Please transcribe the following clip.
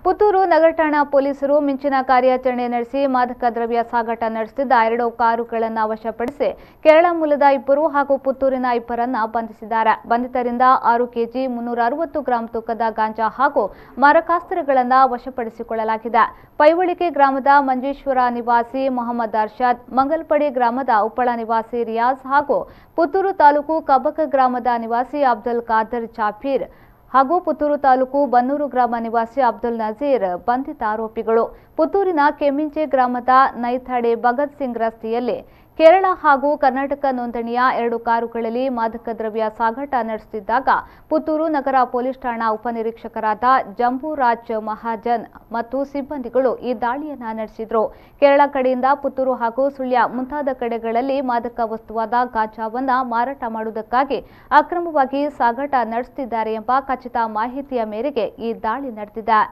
ಪುತ್ತೂರು ನಗರ ಠಾಣಾ ಪೊಲೀಸರು ಮಿಂಚಿನ ಕಾರ್ಯಾಚರಣೆ ನಡೆಸಿ ಮಾದಕ ದ್ರವ್ಯ ಸಾಗಾಟ ನಡೆಸುತ್ತಿದ್ದ 2 ಕಾರುಗಳನ್ನು ವಶಪಡಿಸಿ ಕೇರಳ ಮೂಲದ 2 ಹಾಗೂ ಪುತ್ತೂರಿನ 2 ಬಂಧಿಸಿದ್ದಾರೆ. ಬಂಧಿತರಿಂದ 6 ಕೆಜಿ 360 ಗ್ರಾಂ ತೂಕದ ಗಾಂಜಾ ಹಾಗೂ ಮಾರಕಾಸ್ತ್ರಗಳನ್ನು ವಶಪಡಿಸಿಕೊಳ್ಳಲಾಗಿದೆ. ಪೈವಳಿಕೆ ಗ್ರಾಮದ ಮಂಜೇಶ್ವರ ನಿವಾಸಿ ಮೊಹಮ್ಮದ್ ಅರ್ಷದ್, ಮಂಗಲ್ಪಡಿ ಗ್ರಾಮದ ಉಪ್ಪಳ ನಿವಾಸಿ ರಿಯಾಜ್ ಹಾಗೂ ಪುತ್ತೂರು ತಾಲೂಕು ಕಬಕ ಗ್ರಾಮದ ನಿವಾಸಿ ಅಬ್ದುಲ್ ಖಾದರ್ ಜಾಫೀರ್ ಹಾಗೂ ಪುತ್ತೂರು ತಾಲೂಕು ಬನ್ನೂರು ಗ್ರಾಮ ನಿವಾಸಿ ಅಬ್ದುಲ್ ನಜೀರ್ ಬಂಧಿತ ಆರೋಪಿಗಳು. ಪುತ್ತೂರಿನ ಕೆಮ್ಮಿಂಚೆ ಗ್ರಾಮದ ನೈಥಾಡೆ ಭಗತ್ ಸಿಂಗ್ ರಸ್ತೆಯಲ್ಲಿ ಕೇರಳ ಹಾಗೂ ಕರ್ನಾಟಕ ನೋಂದಣಿಯ 2 ಕಾರುಗಳಲ್ಲಿ ಮಾದಕ ದ್ರವ್ಯ ಸಾಗಾಟ ನಡೆಸುತ್ತಿದ್ದಾಗ ಪುತ್ತೂರು ನಗರ ಪೊಲೀಸ್ ಠಾಣಾ ಉಪನಿರೀಕ್ಷಕರಾದ ಜಂಬೂರಾಜ್ ಮಹಾಜನ್ ಮತ್ತು ಸಿಬ್ಬಂದಿಗಳು ಈ ದಾಳಿಯನ್ನು ನಡೆಸಿದರು. ಕೇರಳ ಕಡೆಯಿಂದ ಪುತ್ತೂರು ಹಾಗೂ ಸುಳ್ಯ ಮುಂತಾದ ಕಡೆಗಳಲ್ಲಿ ಮಾದಕ ವಸ್ತುವಾದ ಗಾಂಜಾವನ್ನು ಮಾರಾಟ ಮಾಡುವುದಕ್ಕಾಗಿ ಅಕ್ರಮವಾಗಿ ಸಾಗಾಟ ನಡೆಸುತ್ತಿದ್ದಾರೆ ಎಂಬ ಖಚಿತ ಮಾಹಿತಿಯ ಮೇರೆಗೆ ಈ ದಾಳಿ ನಡೆದಿದೆ.